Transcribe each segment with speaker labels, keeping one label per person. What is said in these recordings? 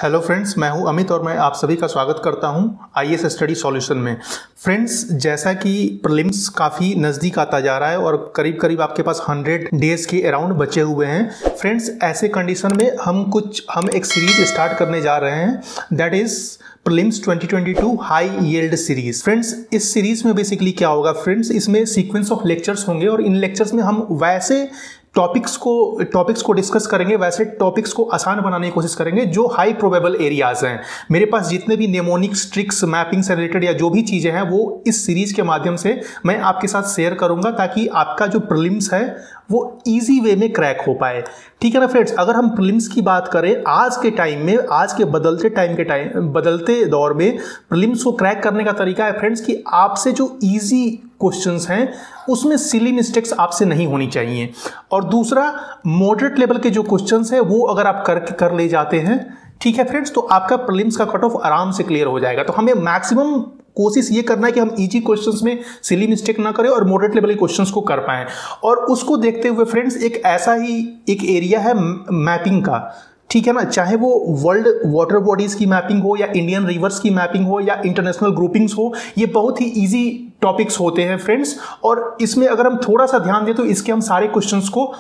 Speaker 1: Hello friends, मैं हूं अमित और मैं आप सभी का स्वागत करता हूं आईएएस स्टडी सॉल्यूशन में। फ्रेंड्स, जैसा कि प्रीलिम्स काफ़ी नज़दीक आता जा रहा है और करीब करीब आपके पास 100 डेज़ के अराउंड बचे हुए हैं। फ्रेंड्स, ऐसे कंडीशन में हम एक सीरीज स्टार्ट करने जा रहे हैं, that is prelims 2022 high yield series. Friends, इस सीरीज में बेसिकली क्या होगा फ्रेंड्स, इसमें सीक्वेंस ऑफ लेक्चर्स होंगे और इन लेक्चर्स में हम वैसे टॉपिक्स को डिस्कस करेंगे, वैसे टॉपिक्स को आसान बनाने की कोशिश करेंगे जो हाई प्रोबेबल एरियाज हैं। मेरे पास जितने भी नेमोनिक्स, ट्रिक्स, मैपिंग से रिलेटेड या जो भी चीज़ें हैं वो इस सीरीज के माध्यम से मैं आपके साथ शेयर करूंगा ताकि आपका जो प्रीलिम्स है वो इजी वे में क्रैक हो पाए। ठीक है ना फ्रेंड्स। अगर हम प्रीलिम्स की बात करें आज के टाइम में, आज के बदलते दौर में प्रीलिम्स को क्रैक करने का तरीका है फ्रेंड्स कि आपसे जो इजी क्वेश्चंस हैं उसमें सिली मिस्टेक्स आपसे नहीं होनी चाहिए, और दूसरा मॉडरेट लेवल के जो क्वेश्चंस हैं वो अगर आप कर ले जाते हैं, ठीक है फ्रेंड्स, तो आपका प्रीलिम्स का कट ऑफ आराम से क्लियर हो जाएगा। तो हमें मैक्सिमम कोशिश ये करना है कि हम इजी क्वेश्चंस में सिली मिस्टेक ना करें और मॉडरेट लेवल के क्वेश्चंस को कर पाएं। और उसको देखते हुए फ्रेंड्स एक ऐसा ही एक एरिया है मैपिंग का, ठीक है ना, चाहे वो वर्ल्ड वाटर बॉडीज की मैपिंग हो या इंडियन रिवर्स की मैपिंग हो या इंटरनेशनल ग्रुपिंग्स हो, ये बहुत ही इजी टॉपिक्स होते हैं फ्रेंड्स। और इसमें अगर हम थोड़ा सा ध्यान दें तो इसके हम सारे क्वेश्चंस को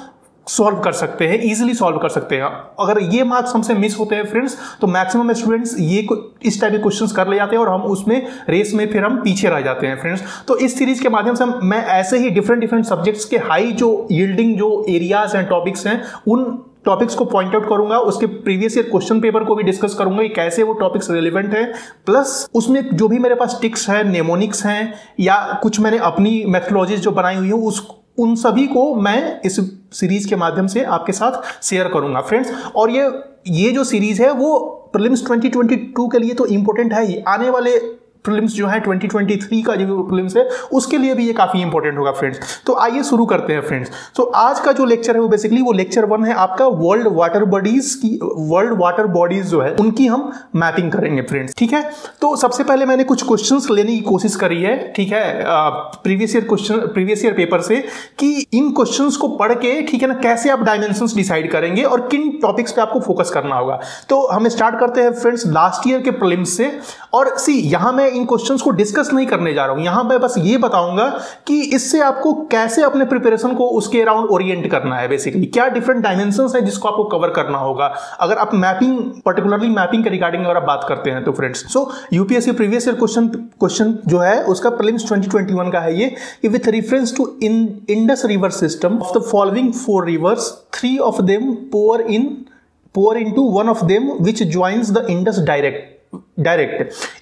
Speaker 1: सॉल्व कर सकते हैं, इजीली सॉल्व कर सकते हैं। अगर ये मार्क्स हमसे मिस होते हैं फ्रेंड्स तो मैक्सिमम स्टूडेंट्स ये इस टाइप के क्वेश्चंस कर ले जाते हैं और हम उसमें रेस में फिर हम पीछे रह जाते हैं फ्रेंड्स। तो इस सीरीज के माध्यम से मैं ऐसे ही डिफरेंट सब्जेक्ट्स के हाई जो यील्डिंग जो एरियाज एंड टॉपिक्स हैं उन टॉपिक्स को पॉइंट आउट करूंगा, उसके प्रीवियस ईयर क्वेश्चन पेपर को भी डिस्कस करूंगा कि कैसे वो टॉपिक्स रिलेवेंट है, प्लस उसमें जो भी मेरे पास टिक्स है, नेमोनिक्स हैं या कुछ मैंने अपनी मेथोडोलॉजीज जो बनाई हुई है उन सभी को मैं इस सीरीज के माध्यम से आपके साथ शेयर करूंगा फ्रेंड्स। और ये जो सीरीज है वो प्रीलिम्स 2022 के लिए तो इंपॉर्टेंट है ही, आने वाले प्रीलिम्स जो है 2023 का जो प्रीलिम्स है उसके लिए भी ये काफ़ी इंपॉर्टेंट होगा फ्रेंड्स। तो आइए शुरू करते हैं फ्रेंड्स। तो आज का जो लेक्चर है वो बेसिकली वो लेक्चर 1 है आपका वर्ल्ड वाटर बॉडीज जो है उनकी हम मैपिंग करेंगे फ्रेंड्स, ठीक है। तो सबसे पहले मैंने कुछ क्वेश्चंस लेने की कोशिश करी है, ठीक है, प्रीवियस ईयर पेपर से, कि इन क्वेश्चंस को पढ़ के, ठीक है ना, कैसे आप डायमेंशंस डिसाइड करेंगे और किन टॉपिक्स पे आपको फोकस करना होगा। तो हम स्टार्ट करते हैं फ्रेंड्स लास्ट ईयर के प्रीलिम्स से। और यहां मैं इन क्वेश्चंस को डिस्कस नहीं करने जा रहा हूं, यहां मैं बस ये बताऊंगा कि इससे आपको कैसे अपने प्रिपरेशन को उसके अराउंड ओरिएंट करना है, बेसिकली क्या डिफरेंट डायमेंशंस है जिसको आपको कवर करना होगा अगर आप मैपिंग, पर्टिकुलरली मैपिंग के रिगार्डिंग अगर आप बात करते हैं तो friends. So UPSC previous year question जो है उसका प्रीलिम्स 2021 का है ये, कि with reference to Indus river system of the following 4 rivers, 3 of them pour into one of them which joins the Indus direct.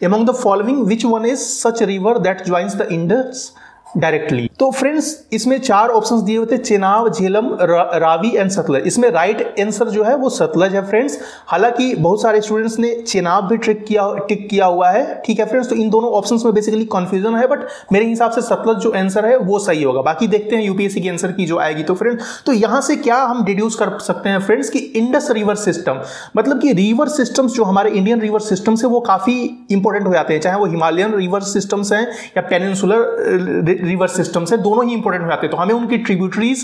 Speaker 1: Among the following, which one is such river that joins the Indus directly? तो friends इसमें 4 options दिए होते हैं, Chenab, Jhelum, Ravi and Sutlej. इसमें right answer जो है वो सतलज है फ्रेंड्स। हालांकि बहुत सारे स्टूडेंट्स ने चेनाब भी टिक किया हुआ है, ठीक है फ्रेंड्स। तो इन दोनों ऑप्शंस में बेसिकली कंफ्यूजन है, बट मेरे हिसाब से सतलज जो आंसर है वो सही होगा। बाकी देखते हैं यूपीएससी की आंसर की जो आएगी। तो फ्रेंड्स तो यहां से क्या हम डिड्यूस कर सकते हैं फ्रेंड्स कि इंडस रिवर सिस्टम, मतलब कि रिवर सिस्टम्स जो हमारे इंडियन रिवर सिस्टम से वो काफी इंपॉर्टेंट हो जाते हैं, चाहे वो हिमालयन रिवर सिस्टम्स हैं या पेनिनसुलर रिवर सिस्टम से, दोनों ही इंपॉर्टेंट हो जाते हैं। तो हमें उनकी ट्रिब्यूटरीज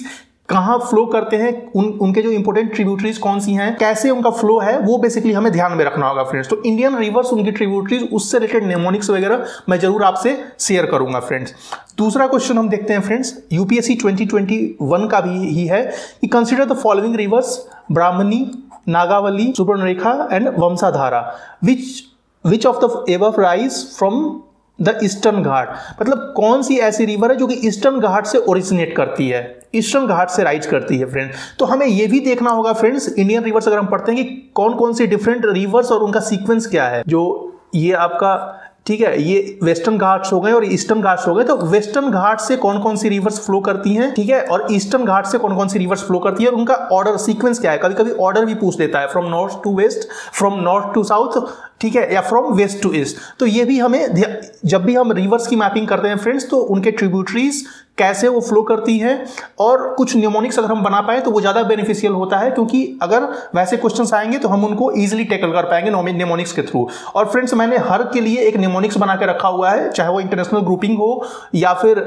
Speaker 1: कहां फ्लो करते हैं, उनके जो इंपॉर्टेंट ट्रिब्यूटरीज कौन सी हैं, कैसे उनका फ्लो है, वो बेसिकली हमें ध्यान में रखना होगा फ्रेंड्स। तो इंडियन रिवर्स, उनकी ट्रिब्यूटरीज, उससे रिलेटेड नेमोनिक्स वगैरह मैं जरूर आपसे शेयर करूंगा फ्रेंड्स। दूसरा क्वेश्चन हम देखते हैं फ्रेंड्स, यूपीएससी 2021 का भी ही है, कि consider the following rivers, Brahmani, Nagavali, Suvarnarekha and Vanshadhara, which of the above rise from the Eastern Ghat. मतलब कौन सी ऐसी रिवर है जो कि ईस्टर्न घाट से ओरिजिनेट करती है, ईस्टर्न घाट से राइज करती है फ्रेंड्स। तो हमें यह भी देखना होगा फ्रेंड्स, इंडियन रिवर्स अगर हम पढ़ते हैं कि कौन कौन सी डिफरेंट रिवर्स और उनका सीक्वेंस क्या है। जो ये आपका, ठीक है, ये वेस्टर्न घाट्स हो गए और ईस्टर्न घाट्स हो गए। तो वेस्टर्न घाट से कौन कौन सी रिवर्स फ्लो करती हैं, ठीक है, और ईस्टर्न घाट से कौन कौन सी रिवर्स फ्लो करती है और उनका ऑर्डर, सीक्वेंस क्या है। कभी कभी ऑर्डर भी पूछ लेता है, from north to west, from north to south, ठीक है, या फ्रॉम वेस्ट टू ईस्ट। तो ये भी हमें, जब भी हम रिवर्स की मैपिंग करते हैं फ्रेंड्स, तो उनके ट्रिब्यूटरीज कैसे वो फ्लो करती हैं और कुछ न्यूमोनिक्स अगर हम बना पाए तो वो ज़्यादा बेनिफिशियल होता है, क्योंकि अगर वैसे क्वेश्चंस आएंगे तो हम उनको इजीली टैकल कर पाएंगे न्यूमोनिक्स के थ्रू। और फ्रेंड्स मैंने हर के लिए एक न्यूमोनिक्स बना के रखा हुआ है, चाहे वो इंटरनेशनल ग्रुपिंग हो या फिर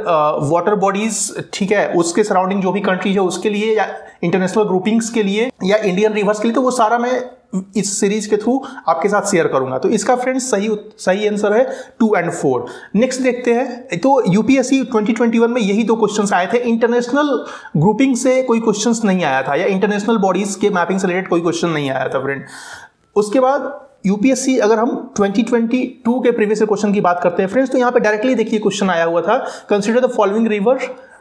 Speaker 1: वाटर बॉडीज, ठीक है, उसके सराउंडिंग जो भी कंट्रीज है उसके लिए, या इंटरनेशनल ग्रुपिंग्स के लिए, या इंडियन रिवर्स के लिए, तो वो सारा मैं इस सीरीज के थ्रू आपके साथ शेयर करूंगा। तो इसका फ्रेंड्स सही आंसर है 2 और 4। नेक्स्ट देखते हैं, तो यूपीएससी 2021 में यही 2 क्वेश्चंस आए थे। इंटरनेशनल ग्रुपिंग से कोई क्वेश्चंस नहीं आया था, या इंटरनेशनल बॉडीज के मैपिंग से रिलेटेड कोई क्वेश्चन नहीं आया था फ्रेंड। उसके बाद यूपीएससी, अगर हम 2022 के प्रीवियस क्वेश्चन की बात करते हैं फ्रेंड्स, तो यहाँ पे डायरेक्टली देखिए क्वेश्चन आया हुआ था, कंसीडर द फॉलोइंग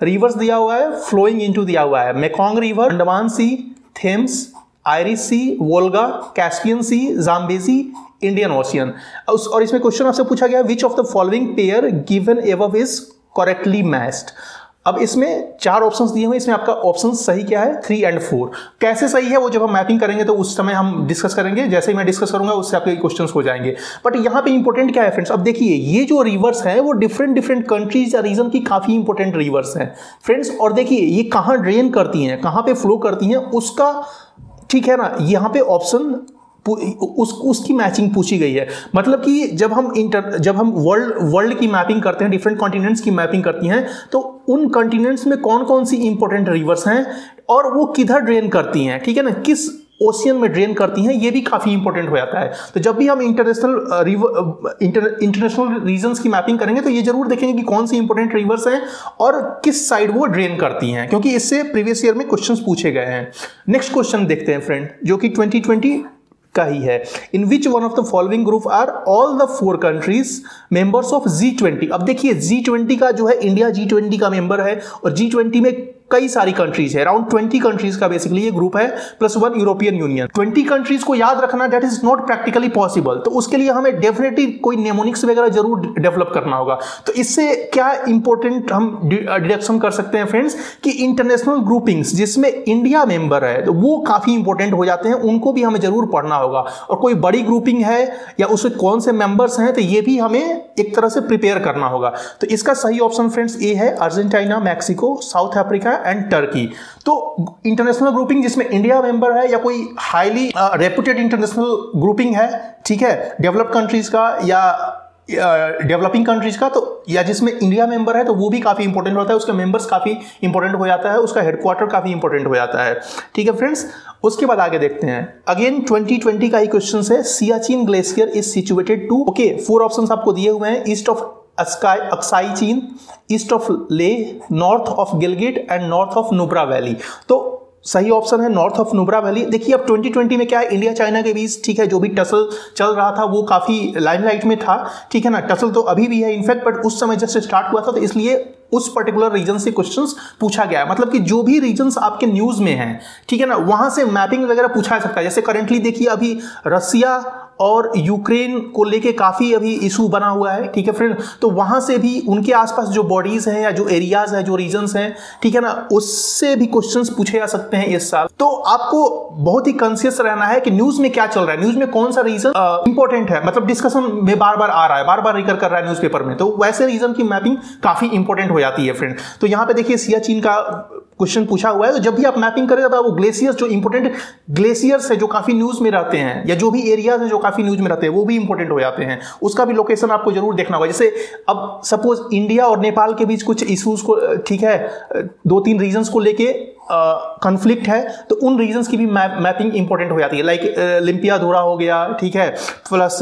Speaker 1: रिवर्स दिया हुआ है, फ्लोइंग इनटू दिया हुआ है, मेकोंग रिवर, अंडमान सी, थेम्स, आयरिश सी, वोल्गा, कैस्पियन सी, जाम्बेजी, इंडियन ओशियन। और इसमें क्वेश्चन आपसे पूछा गया विच of the following pair given above is correctly matched. अब इसमें 4 ऑप्शंस दिए हुए, इसमें आपका ऑप्शन सही क्या है 3 और 4। कैसे सही है वो जब हम मैपिंग करेंगे तो उस समय हम डिस्कस करेंगे, जैसे ही मैं डिस्कस करूंगा उससे आपके क्वेश्चंस हो जाएंगे। बट यहाँ पे इंपॉर्टेंट क्या है फ्रेंड्स, अब देखिए ये जो रिवर्स है वो डिफरेंट कंट्रीज या रीजन की काफी इंपॉर्टेंट रिवर्स है फ्रेंड्स। और देखिए ये कहाँ ड्रेन करती हैं, कहाँ पे फ्लो करती हैं उसका, ठीक है ना, यहाँ पे ऑप्शन उसकी मैचिंग पूछी गई है। मतलब कि जब हम वर्ल्ड की मैपिंग करते हैं, डिफरेंट कॉन्टिनेंट्स की मैपिंग करती हैं, तो उन कॉन्टिनेंट्स में कौन कौन सी इंपॉर्टेंट रिवर्स हैं और वो किधर ड्रेन करती हैं, ठीक है ना, किस ओशियन में ड्रेन करती हैं, ये भी काफी इंपॉर्टेंट हो जाता है। तो जब भी हम इंटरनेशनल रीजन्स की मैपिंग करेंगे तो ये जरूर देखेंगे कि कौन सी इंपॉर्टेंट रिवर्स हैं और किस साइड वो ड्रेन करती हैं, क्योंकि इससे प्रीवियस ईयर में क्वेश्चंस पूछे गए हैं। नेक्स्ट क्वेश्चन देखते हैं फ्रेंड, जो कि 2020 का ही है। In which one of the following group are all the 4 countries members of G20। अब देखिए G20 का जो है, इंडिया G20 का मेंबर है और G20 में कई सारी कंट्रीज है, अराउंड 20 कंट्रीज का बेसिकली ये ग्रुप है, +1 यूरोपियन यूनियन। 20 कंट्रीज को याद रखना that is not practically possible, तो उसके लिए हमें डेफिनेटली कोई नेमोनिक्स वगैरह जरूर डेवलप करना होगा। तो इससे क्या इंपॉर्टेंट हम डिडक्शन कर सकते हैं फ्रेंड्स, कि इंटरनेशनल ग्रुपिंग्स जिसमें इंडिया मेंबर है तो वो काफी इंपॉर्टेंट हो जाते हैं, उनको भी हमें जरूर पढ़ना होगा। और कोई बड़ी ग्रुपिंग है या उसमें कौन से मेंबर्स हैं, तो ये भी हमें एक तरह से प्रिपेयर करना होगा। तो इसका सही ऑप्शन फ्रेंड्स ए है, Argentina, Mexico, south Africa and Turkey. तो इंटरनेशनल ग्रुपिंग जिसमें इंडिया मेंबर है या कोई हाईली रेपुटेड इंटरनेशनल ग्रुपिंग है, ठीक है, डेवलप्ड कंट्रीज का या डेवलपिंग कंट्रीज का, तो या जिसमें इंडिया मेंबर है तो वो भी काफी इंपॉर्टेंट होता है, उसके मेंबर्स काफी इंपॉर्टेंट हो जाता है, उसका हेडक्वार्टर काफी इंपॉर्टेंट हो जाता है, ठीक है फ्रेंड्स। उसके बाद आगे देखते हैं, अगेन 2020 का ही क्वेश्चन है, Siachen glacier is situated to, okay 4 options आपको दिए हुए हैं, east of Aksai Chin, east of Leh, north of Gilgit and north of Nubra valley. तो सही ऑप्शन है नॉर्थ ऑफ नुब्रा वैली। देखिए अब 2020 में क्या है, इंडिया चाइना के बीच, ठीक है, जो भी टसल चल रहा था वो काफी लाइमलाइट में था, ठीक है ना, टसल तो अभी भी है इनफैक्ट, बट उस समय जब से स्टार्ट हुआ था तो इसलिए उस पर्टिकुलर रीजन से क्वेश्चंस पूछा गया है। मतलब कि जो भी रीजन्स आपके न्यूज में हैं, ठीक है ना, वहां से मैपिंग वगैरह पूछा जा सकता है। जैसे करेंटली देखिए अभी रसिया और यूक्रेन को लेके काफी अभी इशू बना हुआ है, ठीक है फ्रेंड, तो वहां से भी उनके आसपास जो बॉडीज हैं या जो एरियाज हैं, जो रीजन्स हैं, ठीक है ना, उससे भी क्वेश्चंस पूछे जा सकते हैं इस साल। तो आपको बहुत ही कॉन्शियस रहना है कि न्यूज में क्या चल रहा है, न्यूज में कौन सा रीजन इंपॉर्टेंट है, मतलब डिस्कशन में बार बार आ रहा है, बार बार रिकर कर रहा है न्यूज़पेपर में, तो वैसे रीजन की मैपिंग काफी इंपॉर्टेंट हो जाती है फ्रेंड। तो यहाँ पे देखिए सियाचिन का क्वेश्चन पूछा हुआ है, तो जब भी आप मैपिंग करें तब वो ग्लेशियर्स, जो इंपॉर्टेंट ग्लेशियर्स है जो काफी न्यूज में रहते हैं, या जो भी एरियाज हैं जो काफी न्यूज में रहते हैं, वो भी इंपॉर्टेंट हो जाते हैं, उसका भी लोकेशन आपको जरूर देखना होगा। जैसे अब सपोज इंडिया और नेपाल के बीच कुछ इश्यूज को, ठीक है, 2-3 रीजन्स को लेके कॉन्फ्लिक्ट है, तो उन रीजन्स की भी मैपिंग इंपॉर्टेंट हो जाती है, लाइक लिम्पियाधुरा हो गया, ठीक है, प्लस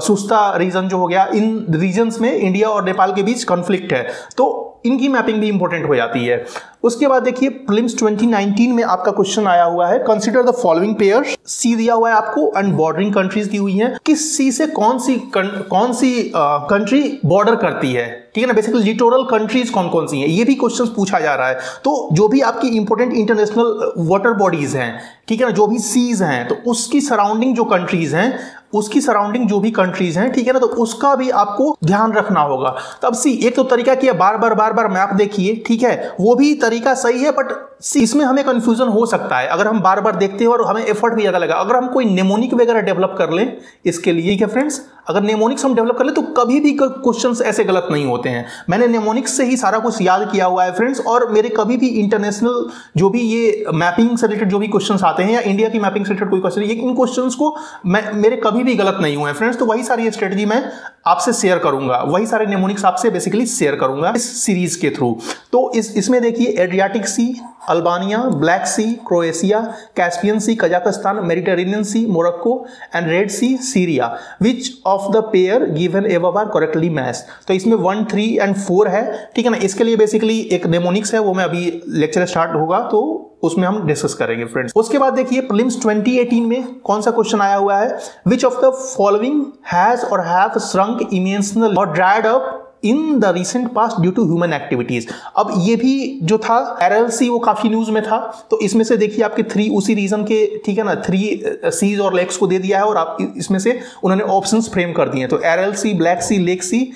Speaker 1: सुस्ता रीजन जो हो गया, इन रीजन्स में इंडिया और नेपाल के बीच कॉन्फ्लिक्ट है, तो इनकी मैपिंग भी इंपॉर्टेंट हो जाती है। उसके बाद देखिए प्रीलिम्स 2019 में आपका क्वेश्चन आया हुआ है, कंसीडर द फॉलोइंग पेयर्स, सी दिया हुआ है आपको एंड बॉर्डरिंग कंट्रीज दी हुई हैं, किस सी से कौन सी कंट्री बॉर्डर करती है, ठीक है ना, बेसिकली लिटोरल कंट्रीज कौन कौन सी हैं, ये भी क्वेश्चन पूछा जा रहा है। तो जो भी आपकी इंपॉर्टेंट इंटरनेशनल वाटर बॉडीज हैं, ठीक है ना, जो भी सीज हैं, तो उसकी सराउंडिंग जो कंट्रीज हैं, उसकी सराउंडिंग जो भी कंट्रीज हैं, ठीक है ना, तो उसका भी आपको ध्यान रखना होगा। तब सी एक तो तरीका किया, बार बार मैप देखिए, ठीक है, वो भी तरीका सही है, बट सी इसमें हमें कंफ्यूजन हो सकता है अगर हम बार बार देखते हैं और हमें एफर्ट भी ज्यादा लगा। अगर हम कोई नेमोनिक वगैरह डेवलप कर लें इसके लिए, ठीक है फ्रेंड्स, अगर नेमोनिक्स हम डेवलप कर ले तो कभी भी क्वेश्चंस ऐसे गलत नहीं होते हैं। मैंने नेमोनिक्स से ही सारा कुछ याद किया हुआ है फ्रेंड्स, और मेरे कभी भी इंटरनेशनल जो भी ये मैपिंग से रिलेटेड जो भी क्वेश्चंस आते हैं या इंडिया की मैपिंग से रिलेटेड कोई क्वेश्चन, इन क्वेश्चंस को मेरे कभी भी गलत नहीं हुए हैं फ्रेंड्स। तो वही सारी स्ट्रेटजी मैं आपसे शेयर करूंगा, वही सारे नेमोनिक्स आपसे बेसिकली शेयर करूंगा इस सीरीज के थ्रू। तो इसमें देखिए Adriatic Sea, Albania, Black Sea, Croatia, Caspian Sea, Kazakhstan, Mediterranean Sea, Morocco and Red Sea, Syria. Which of the pair given above are correctly match. तो इसमें 1, 3 एंड 4 है, ठीक है ना। इसके लिए बेसिकली एक नेमोनिक्स है, वो मैं अभी लेक्चर स्टार्ट होगा तो उसमें हम डिस्कस करेंगे फ्रेंड्स। उसके बाद देखिए प्रीलिम्स 2018 में कौन सा क्वेश्चन आया हुआ है, which of the following has और हैव श्रंक इमेंशनली और dried up in the recent past due to human activities. अब ये भी जो था RLC वो काफी न्यूज में था, तो इसमें से देखिए आपके 3 उसी रीजन के, ठीक है ना, 3 सीज और लेक्स को दे दिया है और आप इसमें से उन्होंने ऑप्शंस फ्रेम कर दिए हैं। तो RLC, ब्लैक सी, लेक सी,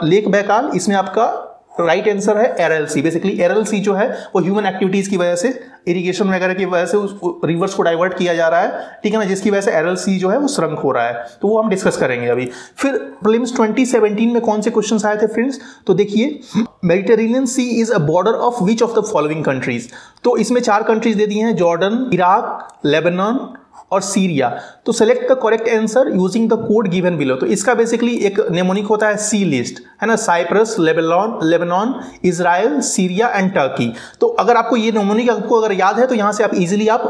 Speaker 1: लेक बैकाल, इसमें आपका राइट आंसर है RLC। बेसिकली RLC जो है वो ह्यूमन एक्टिविटीज की वजह से, इरिगेशन वगैरह की वजह से उस रिवर्स को डाइवर्ट किया जा रहा है, ठीक है ना, जिसकी वजह से RLC जो है वो श्रंक हो रहा है, तो वो हम डिस्कस करेंगे अभी। फिर प्रीलिम्स 2017 में कौन से क्वेश्चंस आए थे फ्रेंड्स, तो देखिए Mediterranean Sea is a border of which of the following countries. तो इसमें 4 कंट्रीज दे दिए हैं, जॉर्डन, इराक, लेबनान और सीरिया। तो select the correct answer using the code given below. तो इसका बेसिकली एक नेमोनिक होता है सी लिस्ट, है ना, Cyprus, Lebanon, Israel, Syria and Turkey. तो अगर आपको ये नेमोनिक आपको अगर याद है तो यहां से आप इजीली आप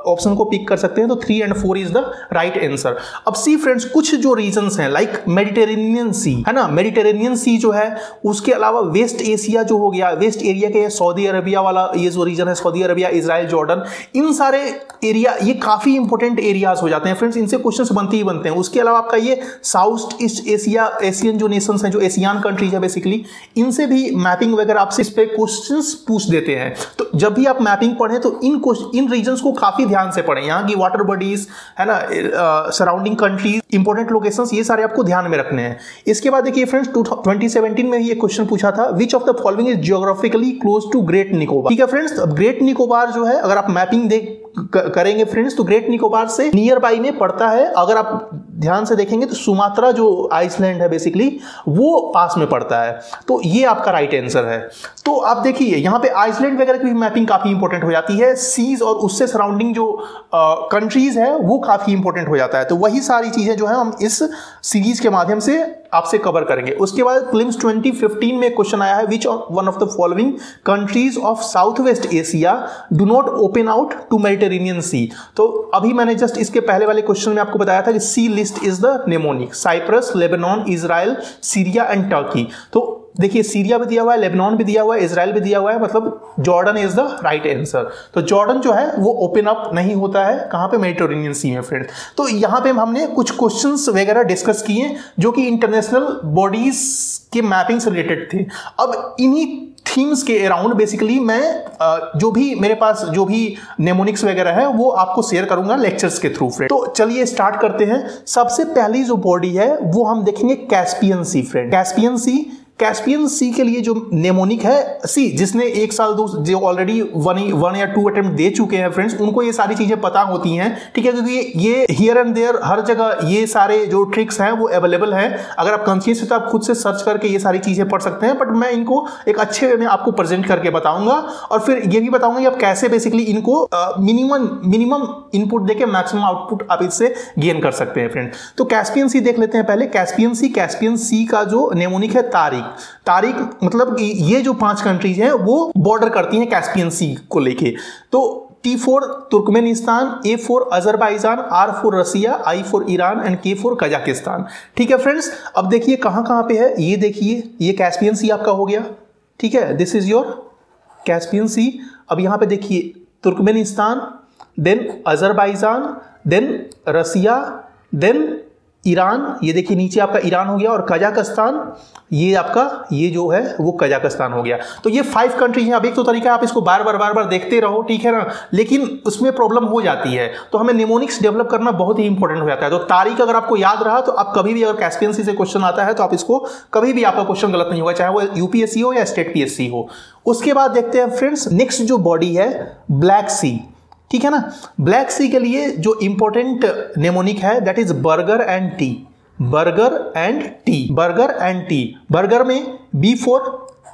Speaker 1: ऑप्शन को पिक कर सकते हैं। तो 3 and 4 is the right answer. अब सी फ्रेंड्स, कुछ जो रीजन्स हैं लाइक मेडिटेरेनियन सी, है ना, मेडिटेरेनियन सी जो है, उसके अलावा वेस्ट एशिया जो हो गया, वेस्ट एरिया के सऊदी अरबिया वाला ये जो रीजन है, सऊदी अरबिया, इजराइल, जॉर्डन, इन सारे एरिया ये काफी इंपॉर्टेंट एरियाज हो जाते हैं फ्रेंड्स, इनसे क्वेश्चंस बनते ही बनते हैं। उसके अलावा आपका ये साउथ ईस्ट एशिया, एशियन जो नेशंस हैं, जो एशियन कंट्रीज है बेसिकली, इनसे भी मैपिंग वगैरह आपसे इस पे क्वेश्चंस पूछ देते हैं। तो जब भी आप मैपिंग पढ़ें तो इन रीजन्स को काफी ध्यान से पढ़ें, यहाँ की वाटर बॉडीज, है ना, सराउंडिंग कंट्रीज, इंपॉर्टेंट लोकेशंस, ये सारे आपको ध्यान में रखने हैं। इसके बाद देखिए फ्रेंड्स 2017 में ही एक क्वेश्चन पूछा था, which of the following is geographically close to great Nicobar. ठीक है फ्रेंड्स, ग्रेट निकोबार जो है, अगर आप मैपिंग करेंगे फ्रेंड्स तो ग्रेट निकोबार से नियर बाई में पड़ता है। अगर आप ध्यान से देखेंगे तो सुमात्रा जो आइसलैंड है बेसिकली वो पास में पड़ता है, तो ये आपका राइट आंसर है। तो आप देखिए यहाँ पे आइसलैंड वगैरह की मैपिंग काफी इंपॉर्टेंट हो जाती है, सीज और उससे सराउंडिंग जो कंट्रीज है वो काफी इंपॉर्टेंट हो जाता है। तो वही सारी चीजें जो है हम इस सीरीज के माध्यम से आपसे कवर करेंगे। उसके बाद प्रीलिम्स 2015 में क्वेश्चन आया है, which one of the following countries of South West Asia do not open out to Mediterranean Sea. तो अभी मैंने जस्ट इसके पहले वाले क्वेश्चन में आपको बताया था कि C list is the mnemonic, Cyprus, Lebanon, Israel, Syria and Turkey. तो देखिए सीरिया भी दिया हुआ है, लेबनान भी दिया हुआ है, इजराइल भी दिया हुआ है, मतलब Jordan is the right answer. तो जॉर्डन जो है वो ओपन अप नहीं होता है, कहां पे, मेडिटेरेनियन सी में फ्रेंड्स। तो यहां पे हमने कुछ क्वेश्चंस वगैरह डिस्कस किए जो कि इंटरनेशनल बॉडीज के मैपिंग से रिलेटेड थे। अब इन्हीं थीम्स के अराउंड बेसिकली मैं जो भी मेरे पास जो भी नेमोनिक्स वगैरह है वो आपको शेयर करूंगा लेक्चर्स के थ्रू फ्रेंड। तो चलिए स्टार्ट करते हैं। सबसे पहली जो बॉडी है वो हम देखेंगे कैस्पियन सी फ्रेंड। कैस्पियन सी के लिए जो नेमोनिक है, सी जिसने 1 साल जो ऑलरेडी 1 या 2 अटेम्प्ट दे चुके हैं फ्रेंड्स, उनको ये सारी चीजें पता होती हैं, ठीक है, क्योंकि ये हियर एंड देयर हर जगह ये सारे जो ट्रिक्स हैं वो अवेलेबल हैं। अगर आप कॉन्शियस है तो आप खुद से सर्च करके ये सारी चीजें पढ़ सकते हैं, बट मैं इनको एक अच्छे वे में आपको प्रेजेंट करके बताऊंगा और फिर ये भी बताऊंगा कि आप कैसे बेसिकली इनको मिनिमम इनपुट देके मैक्सिमम आउटपुट आप इससे गेन कर सकते हैं फ्रेंड। तो कैस्पियन सी देख लेते हैं पहले। कैस्पियन सी का जो नेमोनिक है तारीख मतलब ये जो 5 कंट्रीज हैं वो बॉर्डर करती हैं कैस्पियन सी को लेके। तो T4 Turkmenistan, A4 Azerbaijan, R4 Russia, I4 Iran and K4 Kazakhstan. ठीक है फ्रेंड्स, अब देखिए कहां कहां पे है, ये देखिए ये कैस्पियन सी आपका हो गया, ठीक है, दिस इज योर कैस्पियन सी। अब यहां पे देखिए तुर्कमेनिस्तान, देन अजरबैजान, देन रसिया, देन ईरान, ये देखिए नीचे आपका ईरान हो गया, और कजाकिस्तान, ये आपका ये जो है वो कजाकिस्तान हो गया। तो ये 5 कंट्री हैं। अब एक तो तरीका है आप इसको बार बार देखते रहो, ठीक है ना, लेकिन उसमें प्रॉब्लम हो जाती है, तो हमें निमोनिक्स डेवलप करना बहुत ही इंपॉर्टेंट हो जाता है। तो तारीख अगर आपको याद रहा तो आप कभी भी अगर कैस्पियन सी से क्वेश्चन आता है तो आप इसको कभी भी आपका क्वेश्चन गलत नहीं होगा, चाहे वो यूपीएससी हो या स्टेट पीएससी हो। उसके बाद देखते हैं फ्रेंड्स नेक्स्ट जो बॉडी है ब्लैक सी, ठीक है ना। ब्लैक सी के लिए जो इंपॉर्टेंट नेमोनिक है that is burger and T. Burger में B4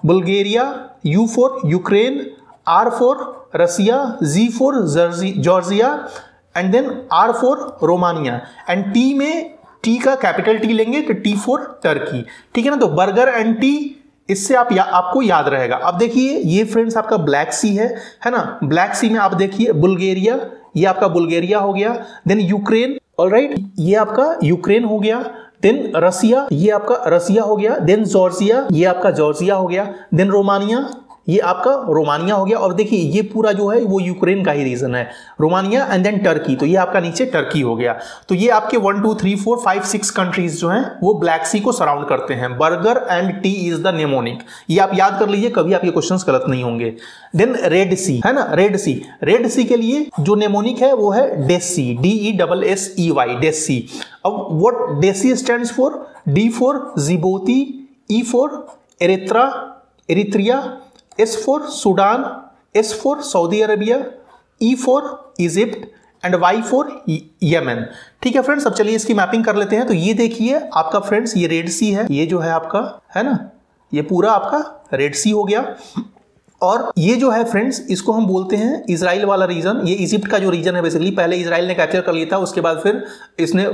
Speaker 1: Bulgaria, U4 Ukraine, R4 Russia, Z4 Georgia and then R4 Romania, and T का कैपिटल टी लेंगे तो T4 टर्की, ठीक है ना। तो बर्गर एंड टी इससे आपको याद रहेगा। अब देखिए ये फ्रेंड्स आपका ब्लैक सी है ना। ब्लैक सी में आप देखिए बुल्गारिया, ये आपका बुल्गारिया हो गया। देन यूक्रेन, ऑलराइट, ये आपका यूक्रेन हो गया। देन रसिया, ये आपका रसिया हो गया। देन जॉर्जिया, ये आपका जॉर्जिया हो गया। देन रोमानिया, ये आपका रोमानिया हो गया। और देखिए ये पूरा जो है वो यूक्रेन का ही रीजन है, रोमानिया। एंड देन टर्की, तो ये आपका नीचे टर्की हो गया। तो ये आपके 1 2 3 4 5 6 कंट्रीज जो हैं वो ब्लैक सी को सराउंड करते हैं। Burger and T is the mnemonic, ये आप याद कर लीजिए, कभी आपके क्वेश्चंस गलत नहीं होंगे। देन रेड सी है ना, रेड सी, रेड सी के लिए जो नेमोनिक है वो है डेसी, DESSEY, डेसी। अब what Dessey stands for? D for Djibouti, E for Eritrea, S for Sudan, S for Saudi Arabia, E for Egypt and Y for Yemen. ठीक है फ्रेंड्स, अब चलिए इसकी मैपिंग कर लेते हैं। तो ये देखिए आपका फ्रेंड्स ये रेड सी है, ये जो है आपका है ना, ये पूरा आपका रेड सी हो गया। और ये जो है फ्रेंड्स इसको हम बोलते हैं इजराइल वाला रीजन। ये इजिप्ट का जो रीजन है बेसिकली, पहले इजराइल ने कैप्चर कर लिया था, उसके बाद फिर इसने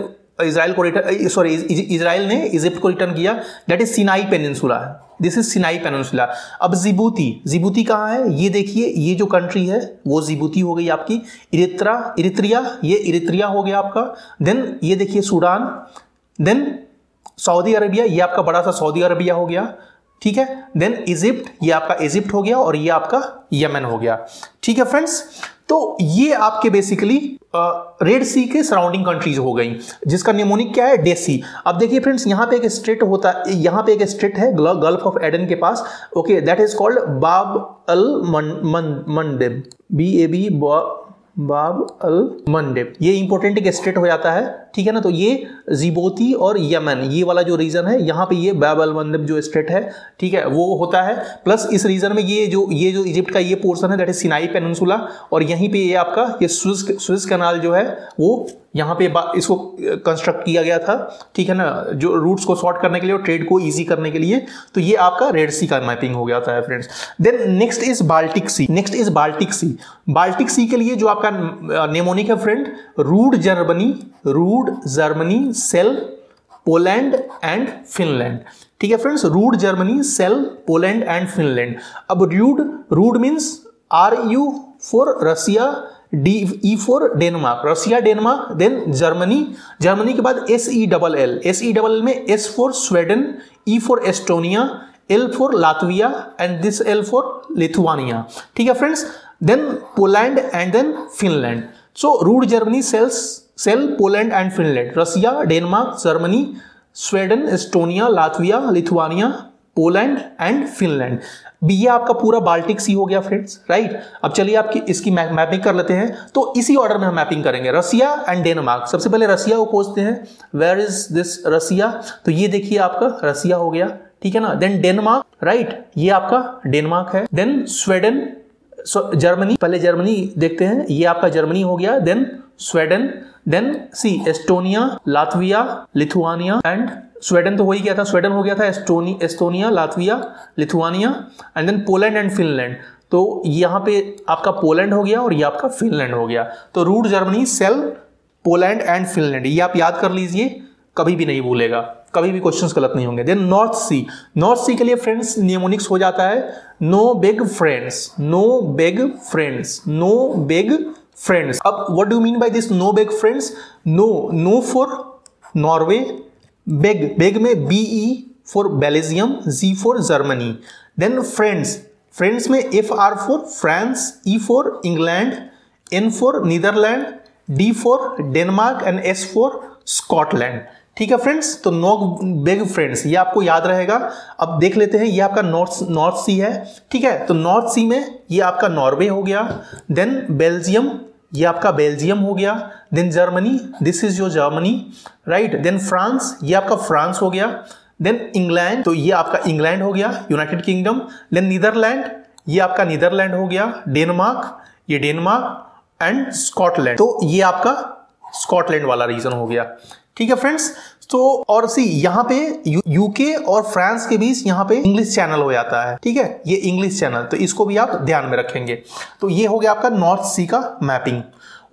Speaker 1: इजराइल ने इजिप्ट को रिटर्न किया। That is Sinai peninsula, this is Sinai peninsula. अब जिबूती कहाँ है? ये देखिए ये जो कंट्री है वो जिबूती हो गई आपकी। इरित्रिया, ये इरित्रिया हो गया आपका। देन ये देखिए सूडान, देन सऊदी अरेबिया, ये आपका बड़ा सा सऊदी अरेबिया हो गया। ठीक है, देन इजिप्ट, ये आपका इजिप्ट हो गया। और ये आपका यमन हो गया। ठीक है फ्रेंड्स, तो ये आपके बेसिकली रेड सी के सराउंडिंग कंट्रीज हो गई, जिसका नेमोनिक क्या है? डेसी। अब देखिए फ्रेंड्स यहाँ पे एक स्ट्रेट होता है, यहाँ पे एक स्ट्रेट है गल्फ ऑफ एडन के पास, ओके, दैट इज कॉल्ड बाब अल मंडेब, बाब अल मंडेब। ये इंपॉर्टेंट एक स्टेट हो जाता है, ठीक है ना। तो ये जिबोती और यमन, ये वाला जो रीजन है यहाँ पे ये बाब अल मंडेब जो स्टेट है, ठीक है, वो होता है। प्लस इस रीजन में ये जो इजिप्ट का ये पोर्शन है दैट इज सिनाई पेनिनसुला। और यहीं पे ये आपका ये स्विस कैनाल जो है वो यहाँ पे इसको कंस्ट्रक्ट किया गया था, ठीक है ना, जो रूट्स को सॉर्ट करने के लिए और ट्रेड को इजी करने के लिए। तो ये आपका रेड सी का मैपिंग हो जाता है friends. Then next is Baltic Sea. Baltic Sea के लिए जो आपका नेमोनिक है friend, rude Germany, cell, Poland and Finland. ठीक है friends, rude Germany, cell, Poland and Finland. अब rude means RU for Russia, DE for Denmark, Russia Denmark. Then Germany के बाद SELL में S for Sweden, E for Estonia, L for Latvia and this L for Lithuania. ठीक है friends, then Poland and then Finland. So rude Germany, cell, Poland and Finland, Russia, Denmark, Germany, Sweden, Estonia, Latvia, Lithuania, Poland and Finland. ये आपका पूरा Baltic सी हो गया friends, right. अब चलिए आपकी इसकी मैपिंग कर लेते हैं। तो इसी ऑर्डर में हम मैपिंग करेंगे, रसिया एंड डेनमार्क। सबसे पहले रसिया को खोजते हैं, वेयर इज दिस रसिया? तो ये देखिए आपका रसिया हो गया, ठीक है ना। देन डेनमार्क, राइट, ये आपका डेनमार्क है। देन स्वीडन, जर्मनी, पहले जर्मनी देखते हैं, ये आपका जर्मनी हो गया। Then Sweden, then Estonia, Latvia, Lithuania and Sweden तो हो ही गया था, स्वीडन हो गया था, Estonia, Latvia, Lithuania and then Poland and Finland. तो यहाँ पे आपका पोलैंड हो गया और ये आपका फिनलैंड हो गया। तो root Germany, cell, Poland and Finland, ये आप याद कर लीजिए, कभी भी नहीं भूलेगा, कभी भी क्वेश्चंस गलत नहीं होंगे। देन नॉर्थ सी के लिए फ्रेंड्स निमोनिक्स हो जाता है नो बिग फ्रेंड्स। अब what do mean by this no big friends? No for Norway, beg में BE for Belgium, G for Germany. Then friends में FR for France, E for England, N for Netherland, D for Denmark and S for Scotland. ठीक है friends, तो no big friends ये आपको याद रहेगा। अब देख लेते हैं, ये आपका नॉर्थ सी है, ठीक है। तो नॉर्थ सी में ये आपका नॉर्वे हो गया। देन बेल्जियम, ये आपका बेल्जियम हो गया। Then Germany, this is your Germany, right. Then France, ये आपका फ्रांस हो गया। देन इंग्लैंड, तो ये आपका इंग्लैंड हो गया, यूनाइटेड किंगडम। देन नीदरलैंड, ये आपका नीदरलैंड हो गया। डेनमार्क, ये डेनमार्क एंड स्कॉटलैंड, तो ये आपका स्कॉटलैंड वाला रीजन हो गया। ठीक है फ्रेंड्स, तो और यहाँ पे यूके और फ्रांस के बीच यहाँ पे इंग्लिश चैनल हो जाता है, ठीक है, ये इंग्लिश चैनल, तो इसको भी आप ध्यान में रखेंगे। तो ये हो गया आपका नॉर्थ सी का मैपिंग।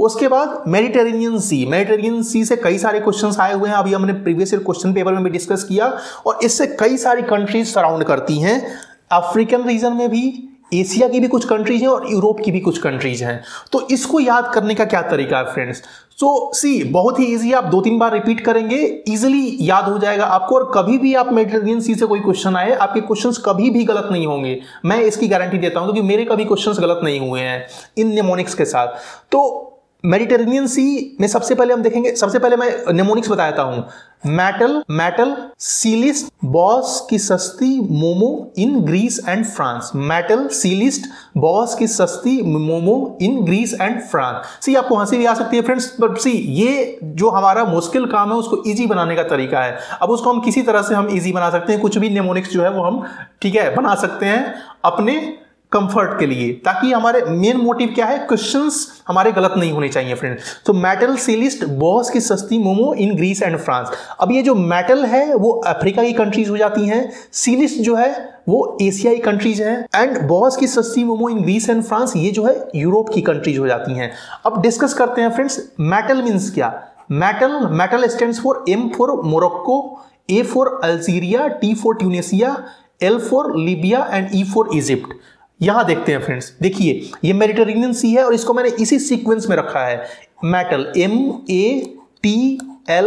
Speaker 1: उसके बाद मेडिटेरेनियन सी से कई सारे क्वेश्चंस आए हुए हैं, अभी हमने प्रीवियस ईयर क्वेश्चन पेपर में भी डिस्कस किया, और इससे कई सारी कंट्रीज सराउंड करती हैं। अफ्रीकन रीजन में भी, एशिया की भी कुछ कंट्रीज हैं और यूरोप की भी कुछ कंट्रीज हैं। तो इसको याद करने का क्या तरीका है फ्रेंड्स? सो सी बहुत ही इजी है, आप 2-3 बार रिपीट करेंगे इजीली याद हो जाएगा आपको, और कभी भी आप मेडिटेरेनियन सी से कोई क्वेश्चन आए, आपके क्वेश्चंस कभी भी गलत नहीं होंगे, मैं इसकी गारंटी देता हूं, क्योंकि मेरे कभी क्वेश्चंस गलत नहीं हुए हैं इन निमोनिक्स के साथ। तो मेडिटेरेनियन सी में सबसे पहले हम देखेंगे, सबसे पहले मैं निमोनिक्स बताता हूं। मेटल सी लिस्ट, बॉस की सस्ती momo in Greece and France. Metal sea list, boss की सस्ती momo in Greece and France. See आपको हंसी भी आ सकती है फ्रेंड्स, बट सी ये जो हमारा मुश्किल काम है उसको इजी बनाने का तरीका है। अब उसको हम किसी तरह से हम इजी बना सकते हैं, कुछ भी निमोनिक्स जो है वो हम ठीक है बना सकते हैं अपने कंफर्ट के लिए, ताकि हमारे मेन मोटिव क्या है, क्वेश्चंस हमारे गलत नहीं होने चाहिए फ्रेंड्स। तो मेटल सी लिस्ट, बॉस की सस्ती momo in Greece and France. अब ये जो मेटल है वो अफ्रीका की कंट्रीज हो जाती हैं, सी लिस्ट जो है वो एशियाई कंट्रीज है, एंड बॉस की सस्ती momo in Greece and France ये जो है यूरोप की कंट्रीज हो जाती हैं। अब डिस्कस करते हैं फ्रेंड्स, मेटल मीन्स क्या? Metal stands for M for Morocco, A for Algeria, T for Tunisia, L for Libya and E for Egypt. यहां देखते हैं फ्रेंड्स, देखिए ये मेडिटेरेनियन सी है और इसको मैंने इसी सीक्वेंस में रखा है, metal MATLE,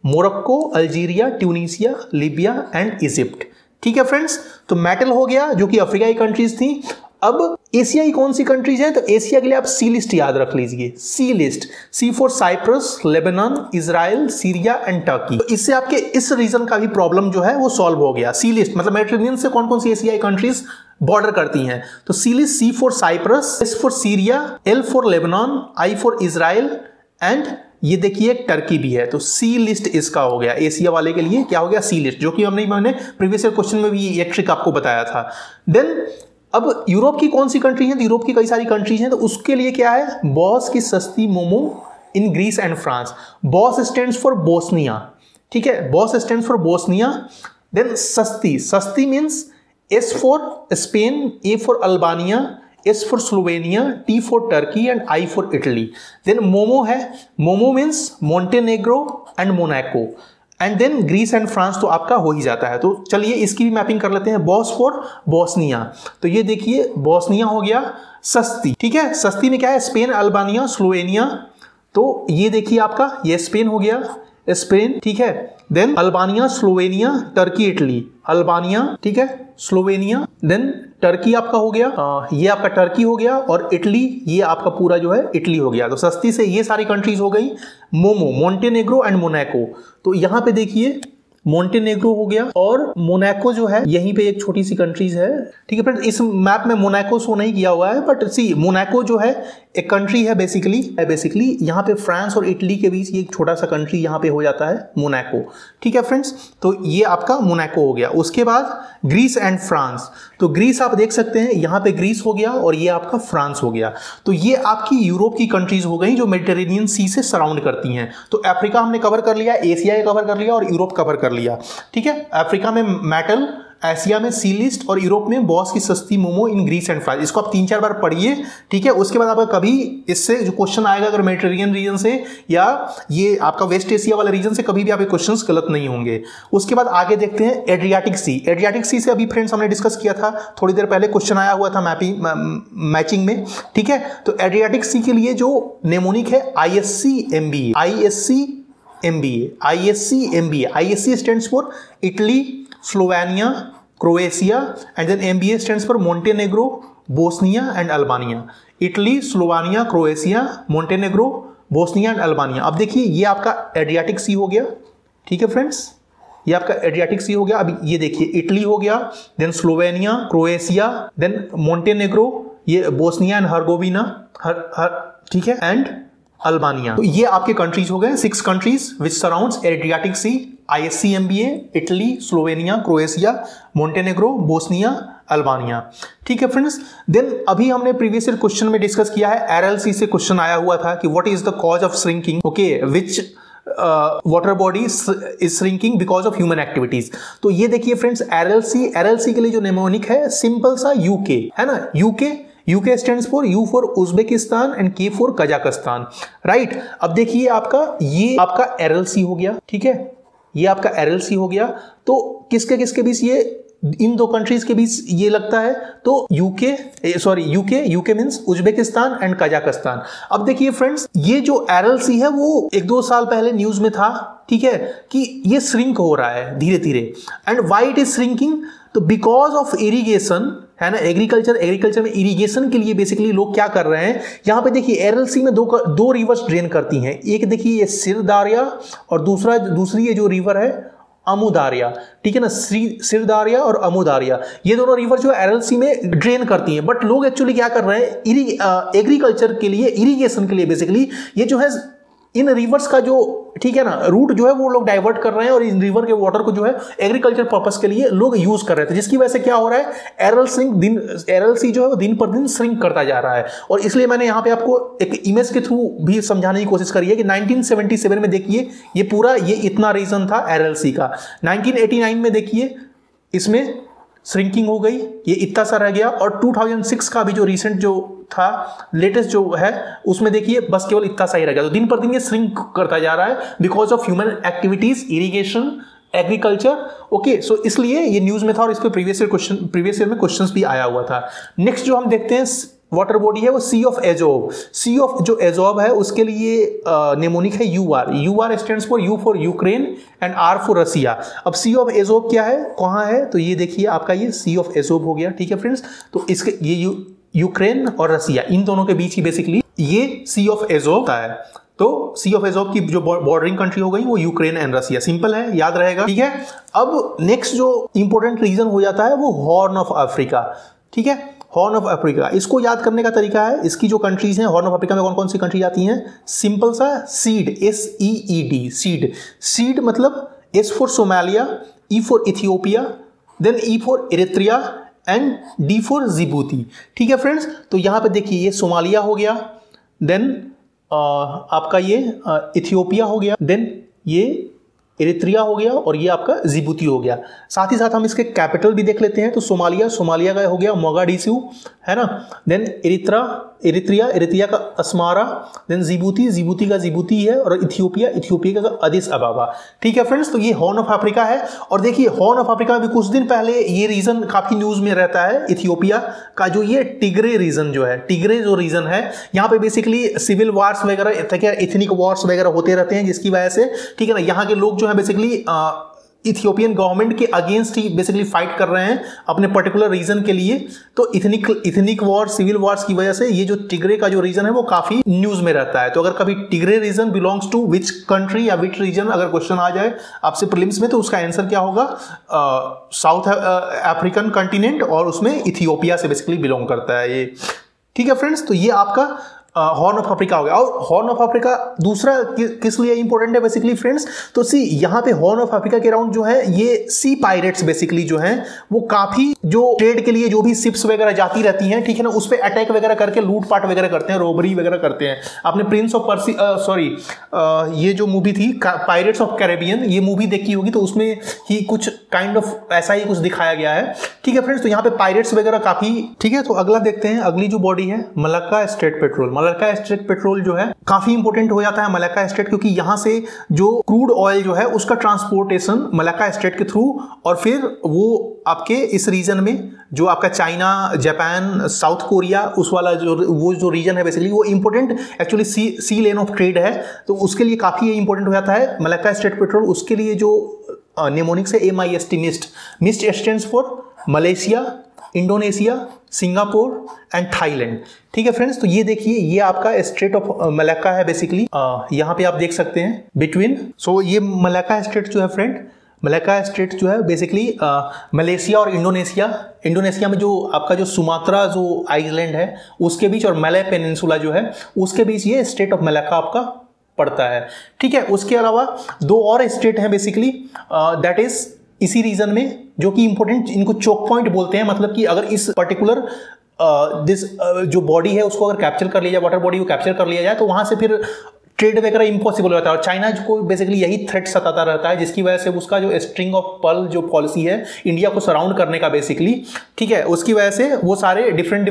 Speaker 1: Morocco, Algeria, Tunisia, Libya and Egypt. ठीक है फ्रेंड्स, तो मेटल हो गया जो कि अफ्रीका की कंट्रीज थी। अब एशिया की कौन सी कंट्रीज हैं? तो एशिया के लिए आप सी लिस्ट याद रख लीजिए, C list, C for Cyprus, Lebanon, Israel, Syria and Turkey. तो इससे आपके इस रीजन का भी प्रॉब्लम जो है वो सॉल्व हो गया। सी लिस्ट मतलब मेडिटेरेनियन से कौन कौन सी एशियाई कंट्रीज बॉर्डर करती हैं, तो C list, C for Cyprus, S for Syria, L for Lebanon, I for Israel and ये देखिए टर्की भी है। तो सी लिस्ट इसका हो गया, एशिया वाले के लिए क्या हो गया, सी लिस्ट, जो कि मैंने प्रीवियस ईयर क्वेश्चन में भी ये ट्रिक आपको बताया था। देन अब यूरोप की कौन सी कंट्री है? तो यूरोप की कई सारी कंट्रीज हैं, तो उसके लिए क्या है, बॉस की सस्ती momo in Greece and France. Boss stands for Bosnia, ठीक है, boss stands for Bosnia. Then सस्ती means S for Spain, A for Albania, S for Slovenia, T for Turkey and I for Italy. Then momo है, momo means Montenegro and Monaco, and then Greece and France तो आपका हो ही जाता है। तो चलिए इसकी भी मैपिंग कर लेते हैं, बॉस फॉर बोस्निया, तो ये देखिए बोस्निया हो गया सस्ती, ठीक है, सस्ती में क्या है, स्पेन, अल्बानिया, स्लोवेनिया, तो ये देखिए आपका ये स्पेन हो गया, स्पेन, ठीक है। Then Albania, Slovenia, Turkey, Italy, Albania, ठीक है, स्लोवेनिया, देन टर्की आपका हो गया, ये आपका टर्की हो गया, और इटली ये आपका पूरा जो है इटली हो गया। तो सस्ती से ये सारी कंट्रीज हो गई। मोमो, मोंटेनेग्रो एंड मोनाको, तो यहां पे देखिए मोंटेनेग्रो हो गया और मोनाको जो है यहीं पे एक छोटी सी कंट्रीज है, ठीक है फ्रेंड्स। इस मैप में मोनाको शो नहीं किया हुआ है, बट सी मोनाको जो है एक कंट्री है बेसिकली यहाँ पे फ्रांस और इटली के बीच एक छोटा सा कंट्री यहाँ पे हो जाता है मोनाको, ठीक है फ्रेंड्स। तो ये आपका मोनाको हो गया। उसके बाद ग्रीस एंड फ्रांस, तो ग्रीस आप देख सकते हैं यहाँ पे ग्रीस हो गया और ये आपका फ्रांस हो गया। तो ये आपकी यूरोप की कंट्रीज हो गई जो मेडिटेरेनियन सी से सराउंड करती हैं। तो अफ्रीका हमने कवर कर लिया, एशिया कवर कर लिया और यूरोप कवर कर लिया, ठीक है। अफ्रीका में मेटल, एशिया में सी लिस्ट और यूरोप में बॉस की सस्ती momo in Greece and France. इसको आप 3-4 बार पढ़िए, ठीक है। उसके बाद आपका कभी इससे जो क्वेश्चन आएगा अगर मेडिटेरेनियन रीजन से या ये आपका वेस्ट एशिया वाले रीजन से, कभी भी आपके क्वेश्चंस गलत नहीं होंगे। उसके बाद आगे देखते हैं एड्रियाटिक सी। एड्रियाटिक सी से अभी फ्रेंड्स हमने डिस्कस किया था, थोड़ी देर पहले क्वेश्चन आया हुआ था मैचिंग में, ठीक है। तो एड्रियाटिक सी के लिए जो नेमोनिक है ISC MBA, ISC stands for Italy, Slovenia, Croatia, and then MBA stands for Montenegro, Bosnia and Albania. Italy, Slovenia, Croatia, Montenegro, Bosnia and Albania. अब देखिए ये आपका एड्रियाटिक सी हो गया, ठीक है फ्रेंड्स, ये आपका एड्रियाटिक सी हो गया। अब ये देखिए इटली हो गया, then Slovenia, Croatia, then Montenegro, ये बोस्निया एंड हर्गोविना, ठीक है, एंड अल्बानिया। तो ये आपके कंट्रीज हो गए, 6 countries which surrounds Adriatic sea, ISC MBA, Italy, Slovenia, Croatia, Montenegro, Bosnia, Albania, ठीक है फ्रेंड्स। देन अभी हमने प्रीवियस ईयर क्वेश्चन में डिस्कस किया है, RLC से क्वेश्चन आया हुआ था कि what is the cause of shrinking, okay, which water body is shrinking because of human activities. तो ये देखिए फ्रेंड्स RLC के लिए जो नेमोनिक है सिंपल सा UK है ना, UK UK stands for U for Uzbekistan and के फॉर कजाकिस्तान, राइट। अब देखिए ये आपका एरएलसी हो गया, ठीक है, ये आपका एरएलसी हो गया। तो किसके किसके बीच, ये इन दो कंट्रीज के बीच ये लगता है, तो UK means Uzbekistan and Kazakhstan. अब देखिए फ्रेंड्स, ये जो एरएलसी है वो 1-2 साल पहले न्यूज में था, ठीक है, कि ये श्रिंक हो रहा है धीरे धीरे। And why it is shrinking, तो बिकॉज ऑफ इरिगेशन, है ना, एग्रीकल्चर में इरिगेशन के लिए बेसिकली लोग क्या कर रहे हैं, यहां पे देखिए एरएलसी में दो रिवर्स ड्रेन करती हैं। एक देखिए ये सिर दारिया और दूसरी ये जो रिवर है अमू दारिया, ठीक है ना, सिर दारिया और अमू दारिया, ये दोनों रिवर जो एरएलसी में ड्रेन करती हैं। बट लोग एक्चुअली क्या कर रहे हैं, एग्रीकल्चर के लिए, इरिगेशन के लिए बेसिकली ये जो है इन रिवर्स का जो, ठीक है ना, रूट जो है वो लोग डाइवर्ट कर रहे हैं और इन रिवर के वाटर को जो है एग्रीकल्चर पर्पस के लिए लोग यूज कर रहे थे, जिसकी वजह से क्या हो रहा है, एरएलसी जो है वो दिन पर दिन श्रिंक करता जा रहा है। और इसलिए मैंने यहाँ पे आपको एक इमेज के थ्रू भी समझाने की कोशिश करी है कि 1977 में देखिए ये पूरा ये इतना रीजन था एरएलसी का। 1989 में देखिए इसमें श्रिंकिंग हो गई, ये इतना सा रह गया। और 2006 का भी जो रिसेंट जो था, लेटेस्ट जो है, उसमें देखिए बस केवल इतना सा ही रह गया। तो दिन पर दिन ये श्रिंक करता जा रहा है because of human activities, irrigation, agriculture. Okay, so इसलिए ये न्यूज में था और इस पर प्रीवियस ईयर में क्वेश्चंस भी आया हुआ था। नेक्स्ट जो हम देखते हैं वाटर बॉडी है वो Sea of Azov. Sea of जो एजोव है उसके लिए नेमोनिक है UR stands for U for Ukraine and R for Russia. अब सी ऑफ एजोव क्या है, कहाँ है, तो ये देखिए आपका ये सी ऑफ एजोव हो गया, ठीक है फ्रेंड्स। तो इसके ये यूक्रेन और रसिया, इन दोनों के बीच ही बेसिकली ये सी ऑफ एजोव है। तो सी ऑफ एजोव की जो बॉर्डरिंग कंट्री हो गई वो यूक्रेन एंड रसिया, सिंपल है, याद रहेगा, ठीक है। अब नेक्स्ट जो इंपॉर्टेंट रीजन हो जाता है वो हॉर्न ऑफ अफ्रीका, ठीक है, हॉर्न ऑफ अफ्रीका। इसको याद करने का तरीका है, इसकी जो कंट्रीज हैं हॉर्न ऑफ अफ्रीका में कौन कौन सी कंट्री आती हैं, सिंपल सा सीड, SEED, सीड मतलब S for Somalia, E for Ethiopia, then E for Eritrea and D for Djibouti, ठीक है फ्रेंड्स। तो यहां पे देखिए ये सोमालिया हो गया, देन आपका ये इथियोपिया हो गया, देन ये इरित्रिया हो गया और ये आपका जिबूती हो गया। साथ ही साथ हम इसके कैपिटल भी देख लेते हैं। तो सोमालिया का हो गया मोगाडिशु, है ना, देन इरित्रिया का अस्मारा, देन जिबूती का जिबूती है और इथियोपिया का अदिस अबाबा, ठीक है फ्रेंड्स। तो ये हॉर्न ऑफ अफ्रीका है। और देखिए हॉर्न ऑफ अफ्रीका में कुछ दिन पहले ये रीजन काफी न्यूज में रहता है, इथियोपिया का जो ये टिग्रे रीजन जो है, टिग्रे जो रीजन है, यहाँ पे बेसिकली सिविल वार्स वगैरह, एथनिक वॉर्स वगैरह होते रहते हैं, जिसकी वजह से, ठीक है ना, यहाँ के लोग जो है बेसिकली इथियोपियन गवर्नमेंट के अगेंस्ट ही बेसिकली फाइट कर रहे हैं अपने पर्टिकुलर रीजन के लिए। तो इथनिक वॉर, सिविल वॉर्स की वजह से ये जो टिग्रे का जो रीजन है वो काफी न्यूज में रहता है। तो अगर कभी Tigray region belongs to which country या विच रीजन अगर क्वेश्चन आ जाए आपसे प्रीलिम्स में, तो उसका आंसर क्या होगा, साउथ अफ्रीकन कंटिनेंट, और उसमें इथियोपिया से बेसिकली बिलोंग करता है ये, ठीक है फ्रेंड्स। तो ये आपका हॉर्न ऑफ अफ्रीका हो गया। और हॉर्न ऑफ अफ्रीका दूसरा किस लिए इंपॉर्टेंट है बेसिकली फ्रेंड्स, तो सी यहाँ पे हॉर्न ऑफ अफ्रीका के अराउंड जो है ये सी पायरेट्स बेसिकली जो हैं वो काफी जो ट्रेड के लिए जो भी शिप्स वगैरह जाती रहती हैं, ठीक है ना, उस पर अटैक वगैरह करके लूटपाट वगैरह करते हैं, रोबरी वगैरह करते हैं। आपने प्रिंस ऑफ पर्सी ये जो मूवी थी पायरेट्स ऑफ कैरेबियन, ये मूवी देखी होगी, तो उसमें ही कुछ काइंड ऑफ ऐसा ही कुछ दिखाया गया है, ठीक है फ्रेंड्स। तो यहाँ पे पायरेट्स वगैरह काफी, ठीक है। तो अगला देखते हैं, अगली जो बॉडी है Malacca state petrol. Malacca state petrol जो है काफी इंपोर्टेंट हो जाता है मलक्का स्टेट, क्योंकि यहां से जो क्रूड ऑयल जो है उसका ट्रांसपोर्टेशन मलक्का स्टेट के थ्रू, और फिर वो आपके इस रीजन में जो आपका चाइना, जापान, साउथ कोरिया, उस वाला जो रीजन है बेसिकली वो important actually see lane of trade है। तो उसके लिए काफी इंपोर्टेंट हो जाता है मलक्का स्टेट पेट्रोल। उसके लिए जो नेमोनिक्स है MIST, mist stands for Malaysia, Indonesia, Singapore and Thailand, ठीक है फ्रेंड्स। तो ये देखिए ये आपका स्टेट ऑफ मलक्का है बेसिकली, यहाँ पे आप देख सकते हैं बिटवीन। सो ये मलक्का स्टेट जो है फ्रेंड, मलक्का स्टेट जो है बेसिकली मलेशिया और इंडोनेशिया में जो आपका जो सुमात्रा जो आइलैंड है उसके बीच, और मलय पेनिनसुला जो है उसके बीच ये स्टेट ऑफ मलक्का आपका पड़ता है, ठीक है। उसके अलावा दो और स्टेट हैं बेसिकली, दैट इज इसी रीजन में, जो कि इंपॉर्टेंट, इनको चोक पॉइंट बोलते हैं। मतलब कि अगर इस पर्टिकुलर जो बॉडी है उसको अगर कैप्चर कर लिया जाए, वाटर बॉडी को कैप्चर कर लिया जाए, तो वहां से फिर ट्रेड वगैरह इम्पॉसिबल होता है। और चाइना को बेसिकली यही थ्रेट सताता रहता है, जिसकी वजह से उसका जो स्ट्रिंग ऑफ पर्ल जो पॉलिसी है इंडिया को सराउंड करने का बेसिकली, ठीक है, उसकी वजह से वो सारे डिफरेंट